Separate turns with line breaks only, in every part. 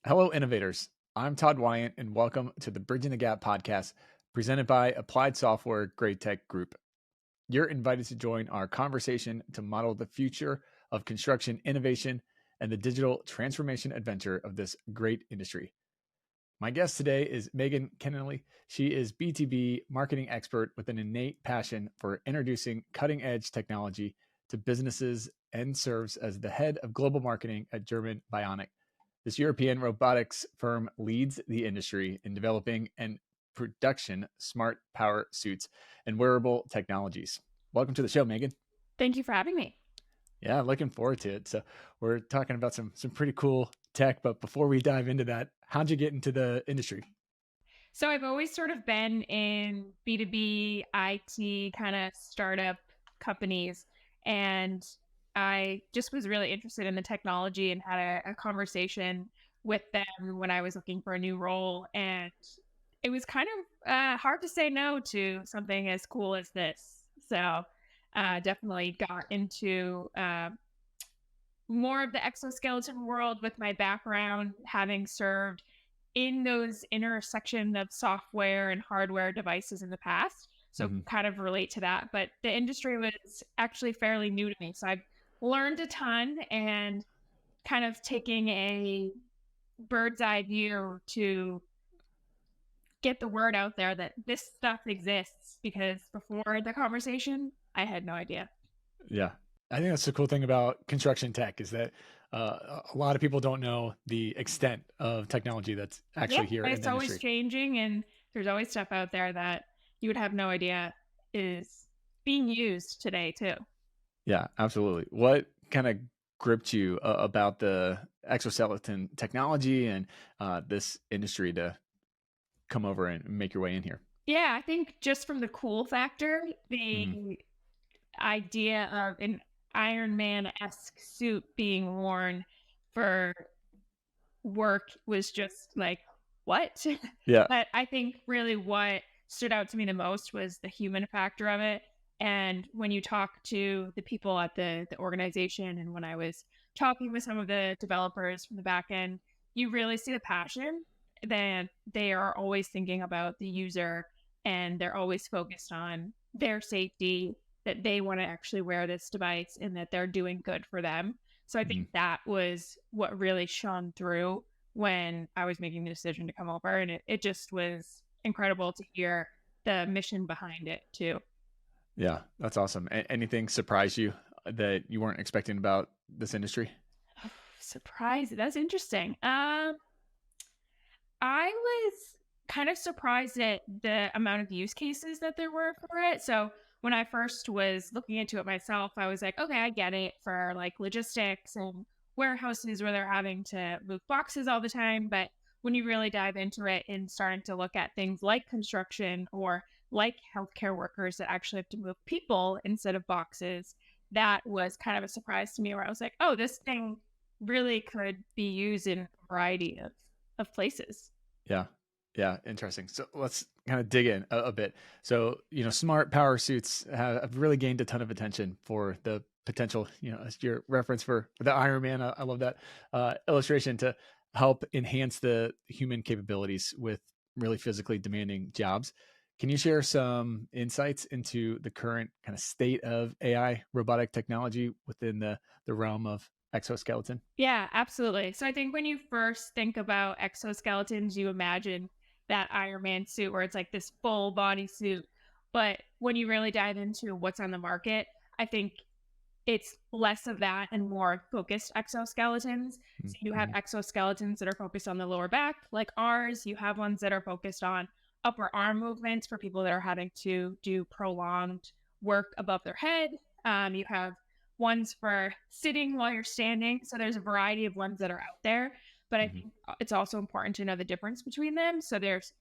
Hello, innovators. I'm Todd Wyant, and welcome to the Bridging the Gap podcast presented by Applied Software Great Tech Group. You're invited to join our conversation to model the future of construction innovation and the digital transformation adventure of this great industry. My guest today is Meghan Kennelly. She is B2B marketing expert with an innate passion for introducing cutting edge technology to businesses and serves as the head of global marketing at German Bionic. This European robotics firm leads the industry in developing and production smart power suits and wearable technologies. Welcome to the show, Meghan.
Thank you for having me.
Yeah, looking forward to it. So we're talking about some pretty cool tech, but before we dive into that, how'd you get into the industry?
So I've always sort of been in B2B, IT kind of startup companies. And I just was really interested in the technology and had a conversation with them when I was looking for a new role. And it was kind of hard to say no to something as cool as this. So definitely got into more of the exoskeleton world with my background, having served in those intersection of software and hardware devices in the past. So
Mm-hmm.
kind of relate to that. But the industry was actually fairly new to me. So I've learned a ton and kind of taking a bird's eye view to get the word out there that this stuff exists because before the conversation, I had no idea.
Yeah. I think that's the cool thing about construction tech is that a lot of people don't know the extent of technology that's
Yeah,
actually here in
it's
the
always
industry.
changing and there's always stuff out there that you would have no idea is being used today too.
Yeah, absolutely. What kind of gripped you about the exoskeleton technology and this industry to come over and make your way in here?
Yeah, I think just from the cool factor,
Hmm.
the idea of an Iron Man-esque suit being worn for work was just like, what?
Yeah.
But I think really what stood out to me the most was the human factor of it. And when you talk to the people at the organization, and when I was talking with some of the developers from the back end, you really see the passion that they are always thinking about the user and they're always focused on their safety, that they want to actually wear this device and that they're doing good for them. So I think
Mhm.
that was what really shone through when I was making the decision to come over. And it just was incredible to hear the mission behind it too.
Yeah, that's awesome. Anything surprise you that you weren't expecting about this industry?
Surprise. That's interesting. I was kind of surprised at the amount of use cases that there were for it. So when I first was looking into it myself, I was like, okay, I get it for like logistics and warehouses where they're having to move boxes all the time. But when you really dive into it and starting to look at things like construction or like healthcare workers that actually have to move people instead of boxes, that was kind of a surprise to me where I was like, oh, this thing really could be used in a variety of places.
Yeah. Yeah, interesting. So let's kind of dig in a bit. So, smart power suits have really gained a ton of attention for the potential, as your reference for the Iron Man. I love that illustration to help enhance the human capabilities with really physically demanding jobs. Can you share some insights into the current kind of state of AI robotic technology within the realm of exoskeleton?
Yeah, absolutely. So I think when you first think about exoskeletons, you imagine that Iron Man suit where it's like this full body suit. But when you really dive into what's on the market, I think it's less of that and more focused exoskeletons. So you have
Mm-hmm.
exoskeletons that are focused on the lower back, like ours. You have ones that are focused on upper arm movements for people that are having to do prolonged work above their head. You have ones for sitting while you're standing. So there's a variety of ones that are out there. But I
Hmm.
think it's also important to know the difference between them. So there's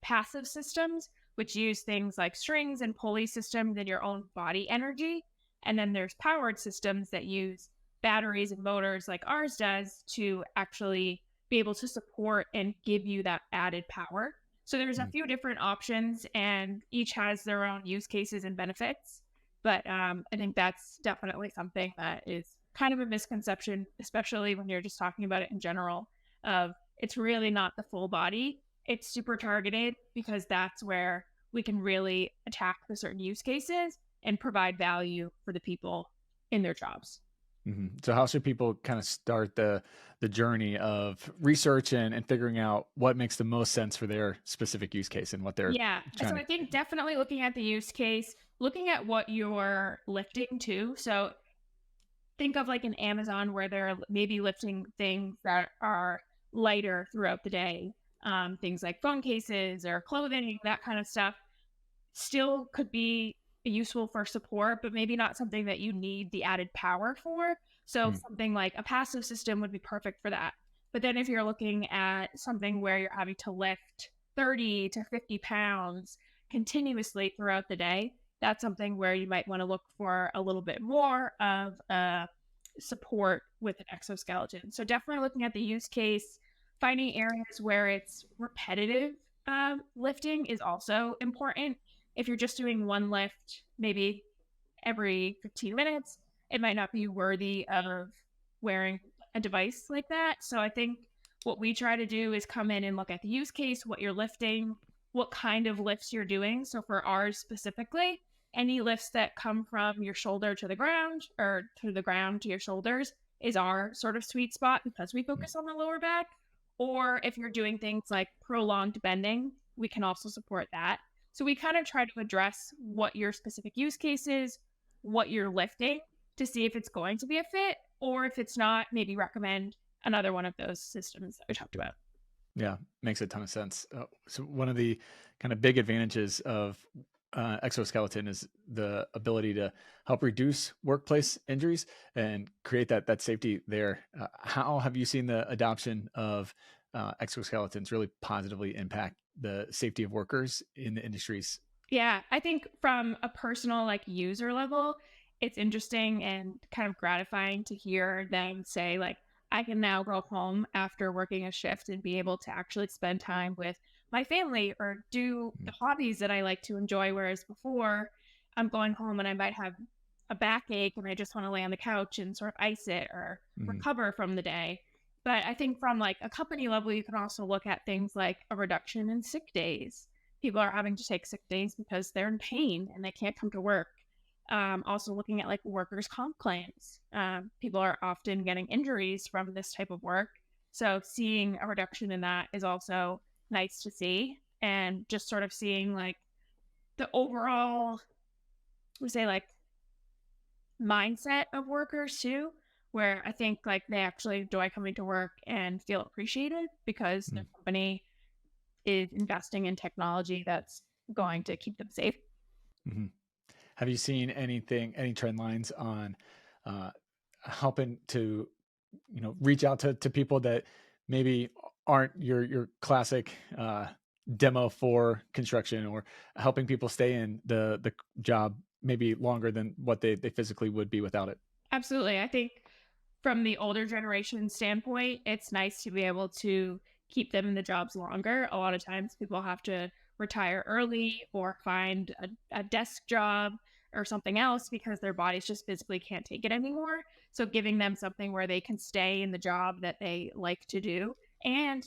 passive systems, which use things like strings and pulley systems and your own body energy. And then there's powered systems that use batteries and motors like ours does to actually be able to support and give you that added power. So there's a few different options and each has their own use cases and benefits. But I think that's definitely something that is kind of a misconception, especially when you're just talking about it in general of it's really not the full body. It's super targeted because that's where we can really attack the certain use cases and provide value for the people in their jobs.
So how should people kind of start the journey of research and figuring out what makes the most sense for their specific use case and what they're
Yeah.
trying
So
to.
I think definitely looking at the use case, looking at what you're lifting too. So think of like an Amazon where they're maybe lifting things that are lighter throughout the day, things like phone cases or clothing, that kind of stuff. Still could be useful for support, but maybe not something that you need the added power for. So
Mm,
something like a passive system would be perfect for that. But then if you're looking at something where you're having to lift 30 to 50 pounds continuously throughout the day, that's something where you might want to look for a little bit more of support with an exoskeleton. So definitely looking at the use case, finding areas where it's repetitive lifting is also important. If you're just doing one lift, maybe every 15 minutes, it might not be worthy of wearing a device like that. So I think what we try to do is come in and look at the use case, what you're lifting, what kind of lifts you're doing. So for ours specifically, any lifts that come from your shoulder to the ground or to the ground to your shoulders is our sort of sweet spot because we
mm,
focus on the lower back. Or if you're doing things like prolonged bending, we can also support that. So we kind of try to address what your specific use case is, what you're lifting to see if it's going to be a fit, or if it's not, maybe recommend another one of those systems that we talked about.
yeah, makes a ton of sense. So one of the kind of big advantages of exoskeleton is the ability to help reduce workplace injuries and create that safety there. How have you seen the adoption of exoskeletons really positively impact the safety of workers in the industries?
Yeah, I think from a personal like user level, it's interesting and kind of gratifying to hear them say like I can now go home after working a shift and be able to actually spend time with my family or do the hobbies that I like to enjoy, whereas before I'm going home and I might have a backache and I just want to lay on the couch and sort of ice it or
Mm-hmm.
recover from the day. But I think from like a company level, you can also look at things like a reduction in sick days. People are having to take sick days because they're in pain and they can't come to work. Also looking at like workers' comp claims. People are often getting injuries from this type of work. So seeing a reduction in that is also nice to see. And just sort of seeing like the overall, we say like mindset of workers too, where I think like they actually enjoy coming to work and feel appreciated because their company is investing in technology that's going to keep them safe.
Mm-hmm. Have you seen any trend lines on uh, helping to, reach out to people that maybe aren't your classic demo for construction, or helping people stay in the job maybe longer than what they physically would be without it?
Absolutely. I think from the older generation standpoint, it's nice to be able to keep them in the jobs longer. A lot of times people have to retire early or find a desk job or something else because their bodies just physically can't take it anymore. So giving them something where they can stay in the job that they like to do and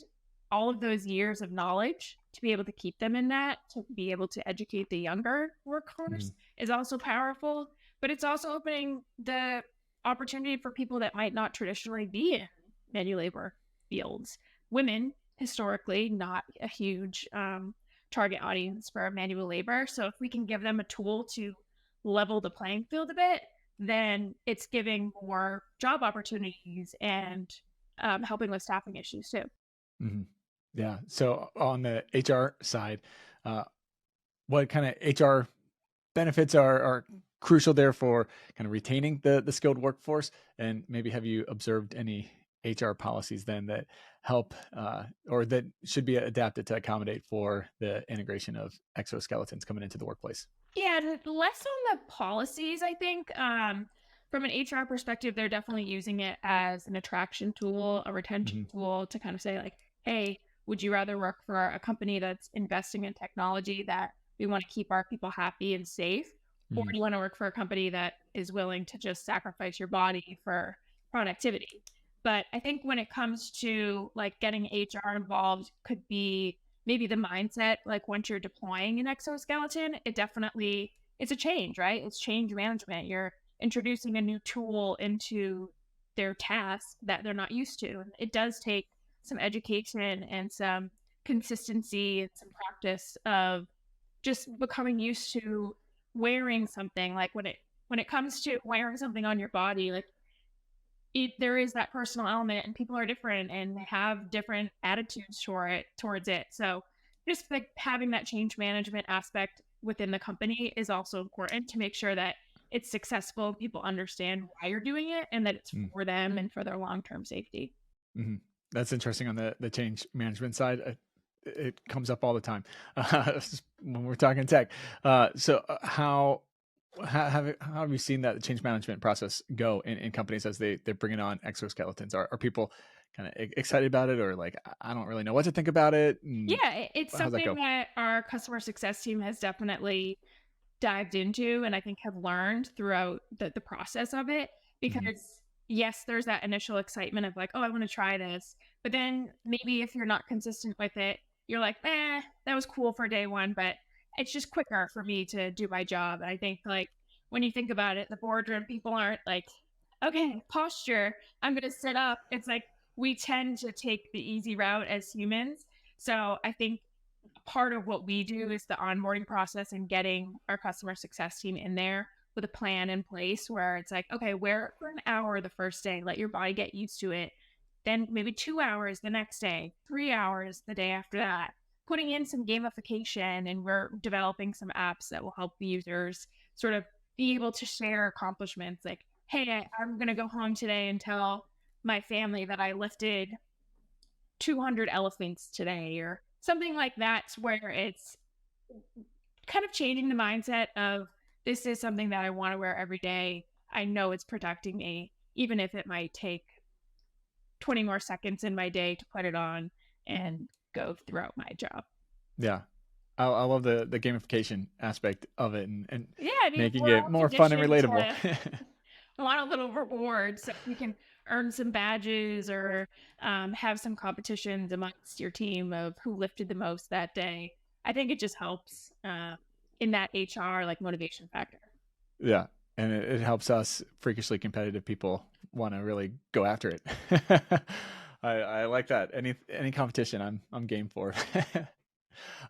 all of those years of knowledge to be able to keep them in that, to be able to educate the younger
Mhm.
workforce is also powerful. But it's also opening the opportunity for people that might not traditionally be in manual labor fields. Women, historically, not a huge target audience for manual labor. So if we can give them a tool to level the playing field a bit, then it's giving more job opportunities and helping with staffing issues too.
Mhm. Yeah. So on the HR side, uh, what kind of HR benefits are crucial there for kind of retaining the skilled workforce? And maybe have you observed any HR policies then that help or that should be adapted to accommodate for the integration of exoskeletons coming into the workplace?
Yeah, less on the policies, I think. From an HR perspective, they're definitely using it as an attraction tool, a retention
Hmm.
tool to kind of say, like, hey, would you rather work for a company that's investing in technology that we want to keep our people happy and safe? Or
Hmm.
do you want to work for a company that is willing to just sacrifice your body for productivity? But I think when it comes to like getting HR involved, could be maybe the mindset. Like once you're deploying an exoskeleton, it's a change, right? It's change management. You're introducing a new tool into their task that they're not used to. It does take some education and some consistency and some practice of just becoming used to wearing something. Like when it comes to wearing something on your body, like there is that personal element, and people are different and they have different attitudes towards it. So just like having that change management aspect within the company is also important to make sure that it's successful, people understand why you're doing it, and that it's
Mm.
for them and for their long-term safety.
Hmm. That's interesting on the change management side. It comes up all the time when we're talking tech. How have you seen that change management process go in companies as they're bringing on exoskeletons? Are people kind of excited about it, or like, I don't really know what to think about it? And
Yeah, it's
how's that
something
go?
that our customer success team has definitely dived into, and I think have learned throughout the process of it.
Hmm.
Because yes, there's that initial excitement of like, oh, I want to try this. But then maybe if you're not consistent with it, you're like, that was cool for day one, but it's just quicker for me to do my job. And I think like when you think about it, the boardroom people aren't like, okay, posture, I'm going to sit up. It's like we tend to take the easy route as humans. So I think part of what we do is the onboarding process and getting our customer success team in there with a plan in place where it's like, okay, wear it for an hour the first day, let your body get used to it. Then maybe 2 hours the next day, 3 hours the day after that. Putting in some gamification, and we're developing some apps that will help the users sort of be able to share accomplishments like, hey, I'm going to go home today and tell my family that I lifted 200 elephants today, or something like that, where it's kind of changing the mindset of this is something that I want to wear every day. I know it's protecting me, even if it might take 20 more seconds in my day to put it on and go throughout my job.
Yeah, I love the gamification aspect of it, and
Yeah, I mean,
making
we're
it
all
more fun and
conditioned
relatable.
to want a little reward so you can earn some badges or have some competitions amongst your team of who lifted the most that day. I think it just helps in that HR like motivation factor.
Yeah, and it helps us freakishly competitive people want to really go after it. I like that. Any competition, I'm game for.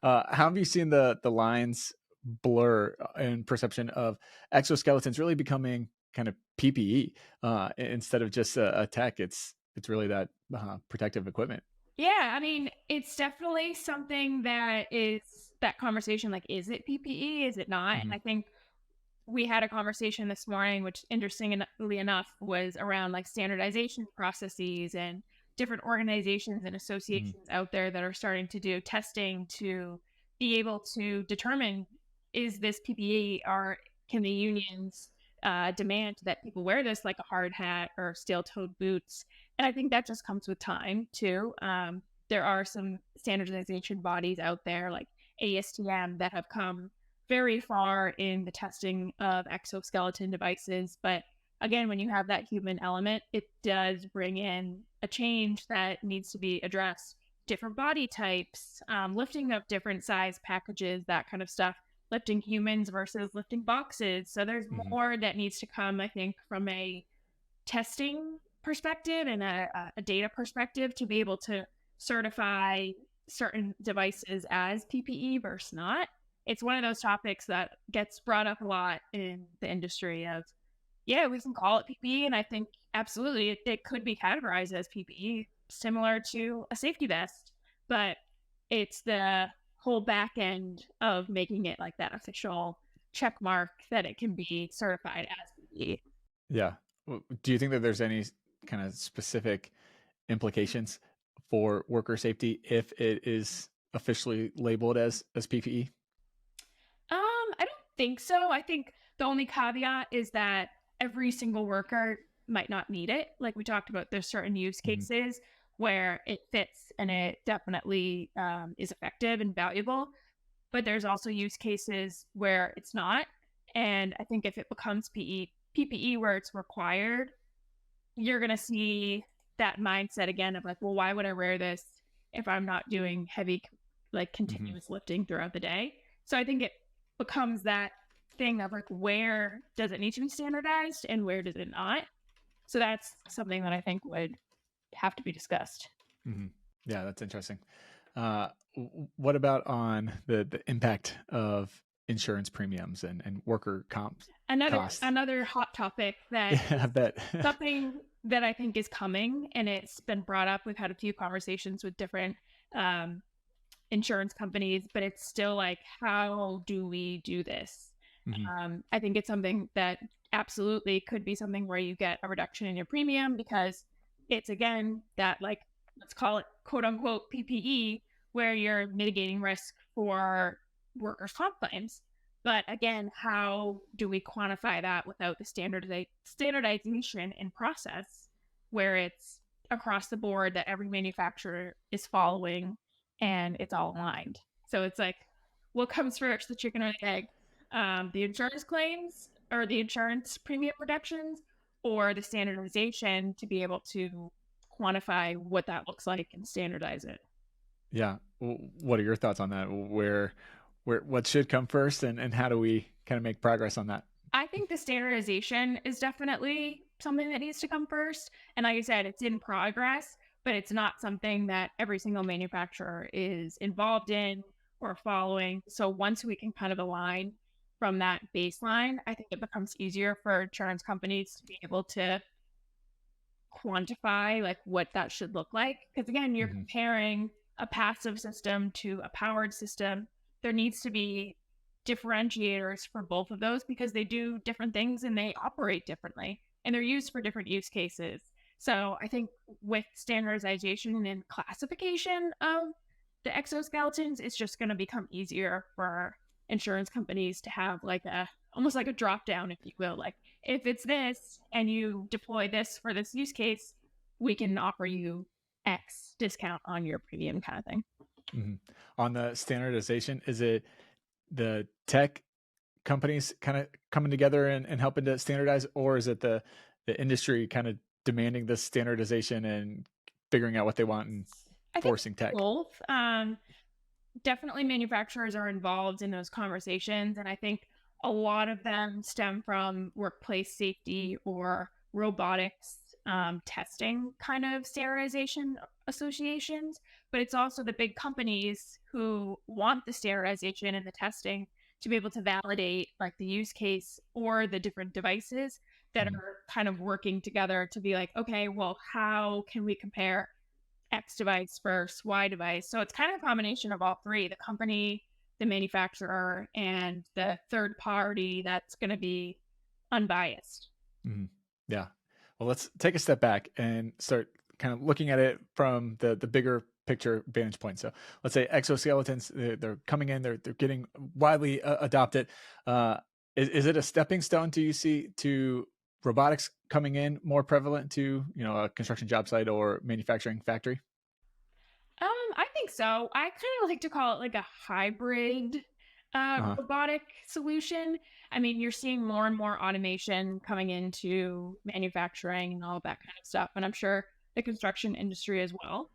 How have you seen the lines blur in perception of exoskeletons really becoming kind of PPE instead of just a tech? It's really that protective equipment.
Yeah, I mean, it's definitely something that is that conversation like, is it PPE? Is it not? And
Hmm.
I think we had a conversation this morning, which interestingly enough was around like standardization processes and different organizations and
Hmm.
associations out there that are starting to do testing to be able to determine, is this PPE, or can the unions demand that people wear this like a hard hat or steel toed boots. And I think that just comes with time too. There are some standardization bodies out there like ASTM that have come very far in the testing of exoskeleton devices. But again, when you have that human element, it does bring in a change that needs to be addressed. Different body types, lifting up different size packages, that kind of stuff, lifting humans versus lifting boxes. So there's
Hmm.
more that needs to come, I think, from a testing perspective and a data perspective to be able to certify certain devices as PPE versus not. It's one of those topics that gets brought up a lot in the industry of, yeah, we can call it PPE. And I think absolutely it could be categorized as PPE, similar to a safety vest, but it's the whole back end of making it like that official check mark that it can be certified as PPE.
Yeah. Do you think that there's any kind of specific implications for worker safety if it is officially labeled as PPE?
I don't think so. I think the only caveat is that every single worker might not need it. Like we talked about, there's certain use
Hmm.
cases where it fits and it definitely is effective and valuable. But there's also use cases where it's not. And I think if it becomes PPE where it's required, you're going to see. that mindset again of like, well, why would I wear this if I'm not doing heavy, like
Hmm.
continuous lifting throughout the day? So I think it becomes that thing of like, where does it need to be standardized and where does it not? So that's something that I think would have to be discussed.
Hmm. Yeah, that's interesting. What about on the impact of insurance premiums and worker comp
Another
costs?
another hot topic that
Yeah, I
is
bet.
something that I think is coming, and it's been brought up. We've had a few conversations with different um, insurance companies, but it's still like, how do we do this?
Hmm.
I think it's something that absolutely could be something where you get a reduction in your premium because it's again that, like, let's call it quote unquote PPE, where you're mitigating risk for workers' comp claims. But again, how do we quantify that without the standardization in process where it's across the board that every manufacturer is following and it's all aligned? So it's like, what comes first, the chicken or the egg? The insurance claims or the insurance premium reductions, or the standardization to be able to quantify what that looks like and standardize it?
Yeah. What are your thoughts on that? What should come first, and how do we kind of make progress on that?
I think the standardization is definitely something that needs to come first. And like I said, it's in progress, but it's not something that every single manufacturer is involved in or following. So once we can kind of align from that baseline, I think it becomes easier for insurance companies to be able to quantify like what that should look like. Because again, you're
Hmm.
comparing a passive system to a powered system. There needs to be differentiators for both of those because they do different things and they operate differently and they're used for different use cases. So I think with standardization and classification of the exoskeletons, it's just going to become easier for insurance companies to have like a almost like a drop down, if you will. Like, if it's this and you deploy this for this use case, we can offer you X discount on your premium kind of thing.
Hmm. On the standardization, is it the tech companies kind of coming together and helping to standardize, or is it the industry kind of demanding this standardization and figuring out what they want and
I think
forcing tech?
both. Definitely manufacturers are involved in those conversations. And I think a lot of them stem from workplace safety or robotics testing kind of standardization associations. But it's also the big companies who want the standardization and the testing to be able to validate like the use case or the different devices that
Mhm.
are kind of working together to be like, okay, well, how can we compare X device versus Y device? So it's kind of a combination of all three: the company, the manufacturer, and the third party that's going to be unbiased.
Mhm. Yeah. Well, let's take a step back and start kind of looking at it from the bigger picture vantage point. So let's say exoskeletons, they're coming in, they're getting widely adopted. Uh, is it a stepping stone, do you see, to robotics coming in more prevalent to, a construction job site or manufacturing factory?
I think so. I kind of like to call it like a hybrid
Uh-huh.
robotic solution. I mean, you're seeing more and more automation coming into manufacturing and all that kind of stuff, and I'm sure the construction industry as well.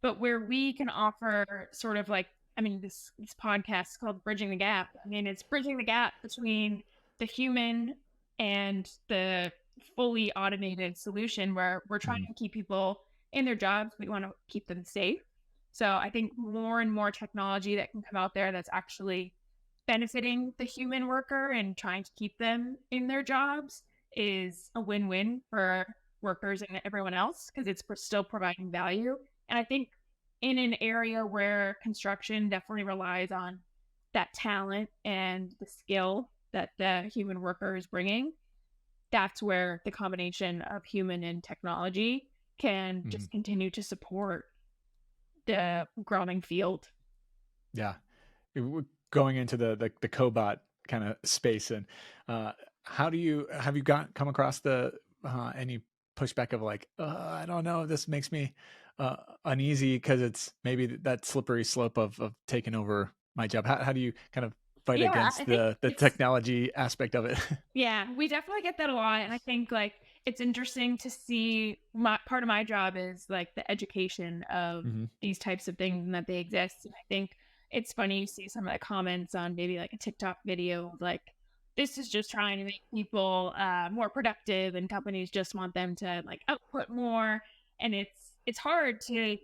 But where we can offer sort of like, I mean, this podcast is called Bridging the Gap. I mean, it's bridging the gap between the human and the fully automated solution where we're trying
Mhm.
to keep people in their jobs. We want to keep them safe. So I think more and more technology that can come out there that's actually benefiting the human worker and trying to keep them in their jobs is a win-win for workers and everyone else because it's still providing value. And I think in an area where construction definitely relies on that talent and the skill that the human worker is bringing, that's where the combination of human and technology can
Mhm.
just continue to support the growing field.
Yeah. Going into the cobot kind of space, and uh how do you have you got come across the any pushback of like, I don't know, this makes me uneasy because it's maybe that slippery slope of taking over my job? How do you kind of fight
Yeah,
against
I think
the
it's
technology aspect of it?
yeah, we definitely get that a lot. And I think like it's interesting to see. Part of my job is like the education of
Hmm.
these types of things and that they exist. And I think it's funny you see some of the comments on maybe like a TikTok video of like, this is just trying to make people more productive, and companies just want them to like output more. And it's hard to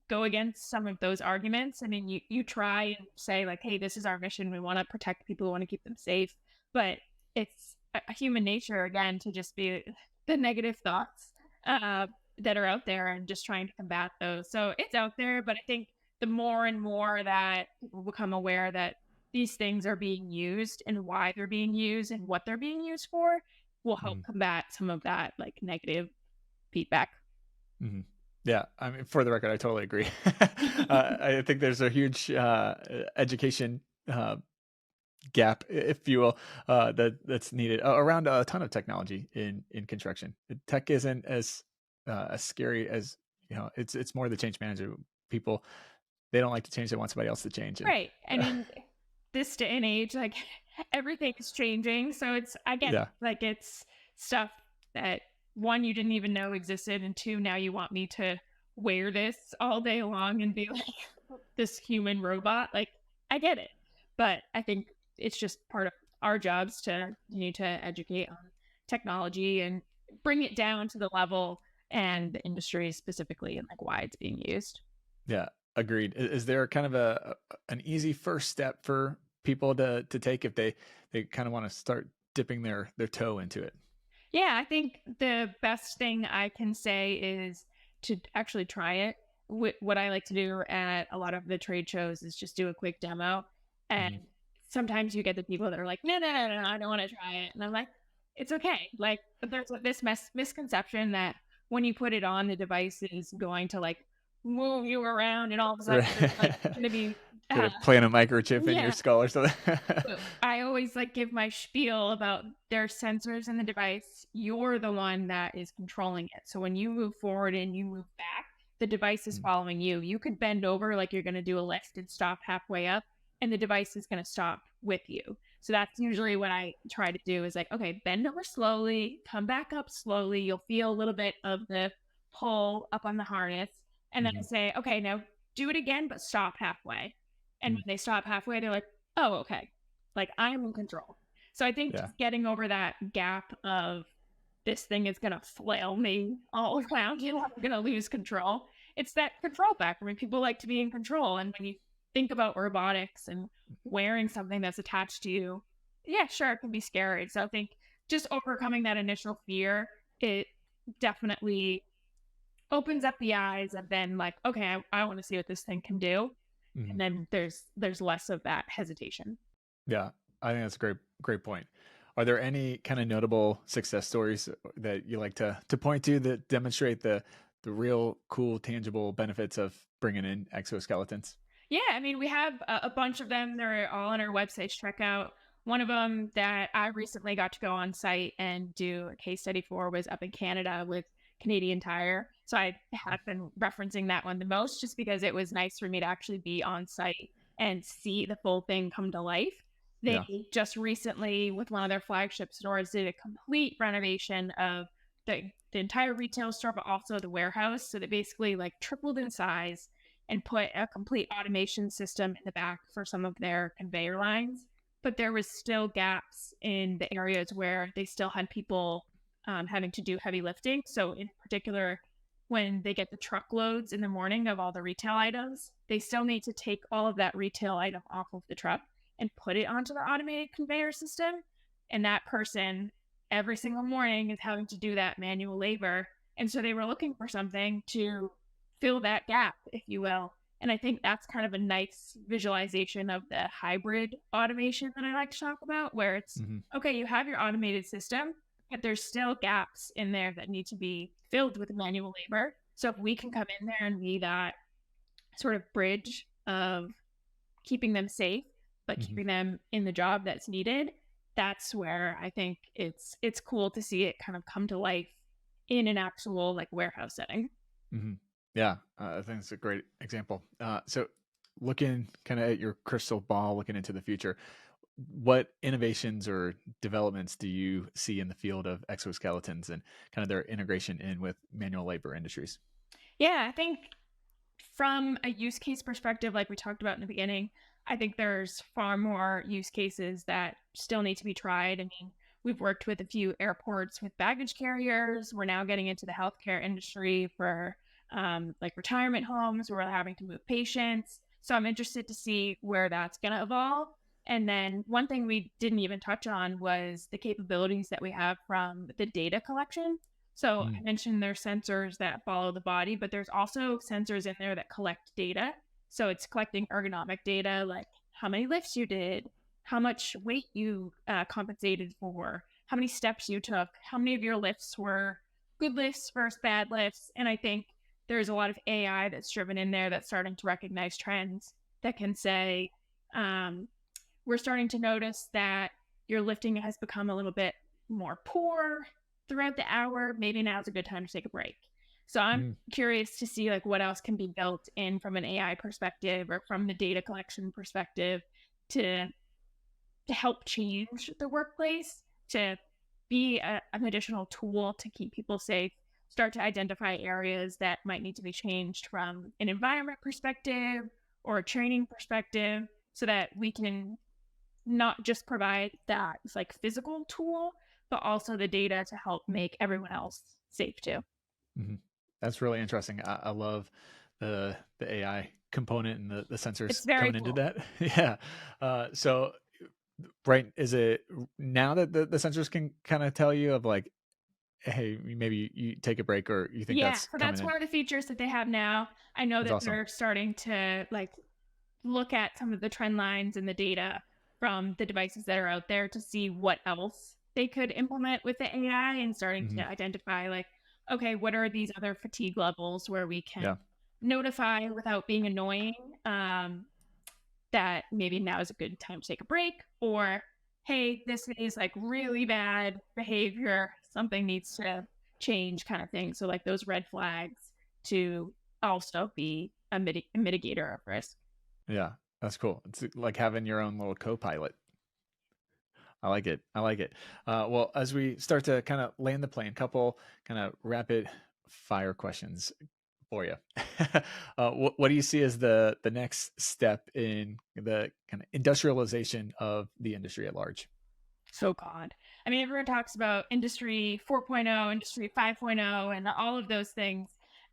go against some of those arguments. I mean, you try and say like, hey, this is our mission. We want to protect people. We want to keep them safe. But it's a human nature again to just be the negative thoughts uh, that are out there and just trying to combat those. So it's out there, but I think the more and more that people become aware that these things are being used and why they're being used and what they're being used for will help
Hmm.
combat some of that like negative feedback.
Hmm. Yeah, I mean, for the record, I totally agree. I think there's a huge education gap, if you will, that's needed around a ton of technology in construction. Tech isn't as scary as, it's more the change manager. People, they don't like to change; they want somebody else to change. And
Right. I mean, this day and age, like everything is changing. So I get it.
yeah,
Like it's stuff that one, you didn't even know existed. And two, now you want me to wear this all day long and be like this human robot. Like I get it. But I think it's just part of our jobs to continue to educate on technology and bring it down to the level and the industry specifically and like why it's being used.
yeah, agreed. Is there kind of an easy first step for people to take if they kind of want to start dipping their toe into it?
Yeah, I think the best thing I can say is to actually try it. What I like to do at a lot of the trade shows is just do a quick demo. And
Hmm.
sometimes you get the people that are like, no, no, no, no, I don't want to try it. And I'm like, it's okay. Like, but there's this misconception that when you put it on, the device is going to like move you around, and all of a sudden there's like
Right.
going to be,
Gonna plant a microchip in your
yeah,
skull or something.
I always like give my spiel about there's sensors in the device. You're the one that is controlling it. So when you move forward and you move back, the device is
Mm,
following you. You could bend over like you're going to do a lift and stop halfway up, and the device is going to stop with you. So that's usually what I try to do is like, okay, bend over slowly, come back up slowly. You'll feel a little bit of the pull up on the harness. And then I
mhm,
say, okay, now do it again, but stop halfway. And
mm,
when they stop halfway, they're like, oh, okay, like I am in control. So I think
yeah,
just getting over that gap of this thing is going to flail me all around you, I'm going to lose control. It's that control factor. I mean, people like to be in control. And when you think about robotics and wearing something that's attached to you, yeah, sure, it can be scary. So I think just overcoming that initial fear, it definitely opens up the eyes and then like, okay, I want to see what this thing can do. And
mhm,
then there's less of that hesitation.
yeah. I think that's a great point. Are there any kind of notable success stories that you like to point to that demonstrate the real cool tangible benefits of bringing in exoskeletons?
Yeah, I mean, we have a bunch of them. They're all on our website. Check out one of them that I recently got to go on site and do a case study for was up in Canada with Canadian Tire. So I have been referencing that one the most just because it was nice for me to actually be on site and see the full thing come to life. They
Yeah.
just recently, with one of their flagship stores, did a complete renovation of the entire retail store, but also the warehouse. So they basically like tripled in size and put a complete automation system in the back for some of their conveyor lines. But there was still gaps in the areas where they still had people having to do heavy lifting. So in particular, when they get the truckloads in the morning of all the retail items, they still need to take all of that retail item off of the truck and put it onto the automated conveyor system. And that person every single morning is having to do that manual labor. And so they were looking for something to fill that gap, if you will. And I think that's kind of a nice visualization of the hybrid automation that I like to talk about, where it's
Hmm.
okay, you have your automated system, but there's still gaps in there that need to be filled with manual labor. So if we can come in there and be that sort of bridge of keeping them safe, but
Hmm.
keeping them in the job that's needed, that's where I think it's cool to see it kind of come to life in an actual like warehouse setting.
Hmm. Yeah, I think it's a great example. So looking kind of at your crystal ball, looking into the future, what innovations or developments do you see in the field of exoskeletons and kind of their integration in with manual labor industries?
Yeah, I think from a use case perspective, like we talked about in the beginning, I think there's far more use cases that still need to be tried. I mean, we've worked with a few airports with baggage carriers. We're now getting into the healthcare industry for like retirement homes where we're having to move patients. So I'm interested to see where that's going to evolve. And then one thing we didn't even touch on was the capabilities that we have from the data collection. So I
Mm.
mentioned there's sensors that follow the body, but there's also sensors in there that collect data. So it's collecting ergonomic data, like how many lifts you did, how much weight you compensated for, how many steps you took, how many of your lifts were good lifts versus bad lifts. And I think there's a lot of AI that's driven in there that's starting to recognize trends that can say, we're starting to notice that your lifting has become a little bit more poor throughout the hour. Maybe now's a good time to take a break. So I'm
Mm.
curious to see like what else can be built in from an AI perspective or from the data collection perspective to to help change the workplace, to be an additional tool to keep people safe, start to identify areas that might need to be changed from an environment perspective or a training perspective so that we can not just provide that like physical tool, but also the data to help make everyone else safe too.
Hmm. That's really interesting. I love the AI component and the sensors
It's very
coming into
cool.
that. Yeah. So right, is it now that the sensors can kind of tell you of like, hey, maybe you take a break, or you think
Yeah,
that's
so
coming
that's
in?
one of the features that they have now. I know
That's
that
awesome.
they're starting to like look at some of the trend lines and the data from the devices that are out there to see what else they could implement with the AI and starting to
Hmm.
identify like, okay, what are these other fatigue levels where we can
Yeah.
notify without being annoying, that maybe now is a good time to take a break, or hey, this is like really bad behavior, something needs to change kind of thing. So like those red flags to also be a mitigator of risk.
Yeah. That's cool. It's like having your own little co-pilot. I like it. I like it. Well, as we start to kind of land the plane, couple kind of rapid fire questions for you. What do you see as the next step in the kind of industrialization of the industry at large?
So God. I mean, everyone talks about industry 4.0, industry 5.0, and all of those things.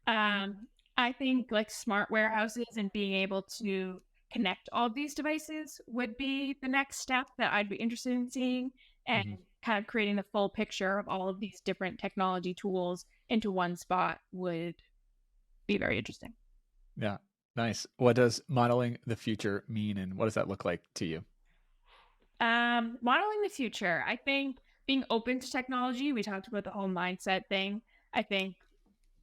I think like smart warehouses and being able to connect all of these devices would be the next step that I'd be interested in seeing, and
Hmm.
kind of creating the full picture of all of these different technology tools into one spot would be very interesting.
Yeah, nice. What does modeling the future mean, and what does that look like to you?
Modeling the future, I think being open to technology, we talked about the whole mindset thing. I think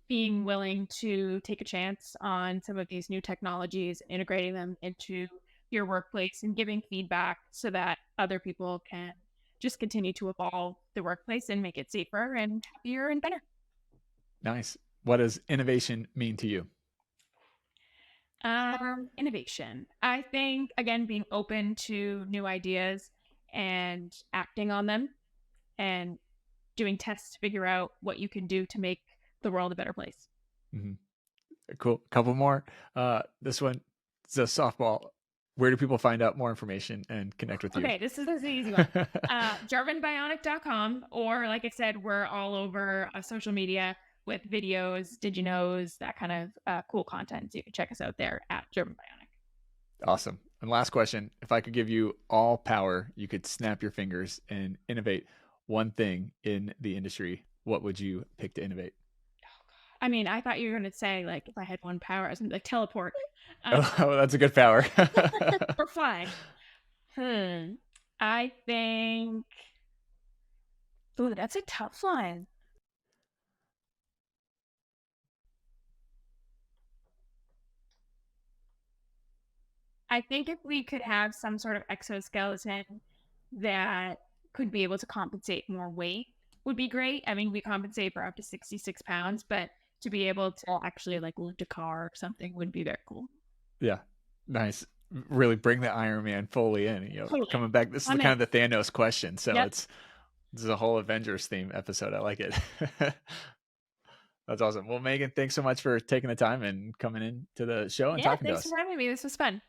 being willing to take a chance on some of these new technologies, integrating them into your workplace and giving feedback so that other people can just continue to evolve the workplace and make it safer and happier and better.
Nice. What does innovation mean to you?
Innovation. I think, again, being open to new ideas and acting on them and doing tests to figure out what you can do to make the world a better place.
Hmm. Cool. Couple more. This one is a softball. Where do people find out more information and connect with you?
Okay, this is the easy one. GermanBionic.com, or like I said, we're all over social media with videos, did you knows, that kind of cool content. So you can check us out there at German Bionic.
Awesome. And last question, if I could give you all power, you could snap your fingers and innovate one thing in the industry, what would you pick to innovate?
I mean, I thought you were going to say, like, if I had one power, I was going to be like teleport, uh,
Oh, that's a good power.
or fly. I think, ooh, that's a tough one. I think if we could have some sort of exoskeleton that could be able to compensate more weight would be great. I mean, we compensate for up to 66 pounds, but to be able to actually like lift a car or something would be very cool.
Yeah. Nice. really bring the Iron Man fully in.
Totally.
Coming back, this is
I'm
kind
in.
of the Thanos question. So
Yep.
this is a whole Avengers theme episode. I like it. That's awesome. Well, Meghan, thanks so much for taking the time and coming in to the show and
Yeah.
talking to
Thanks
us.
for having me. This was fun.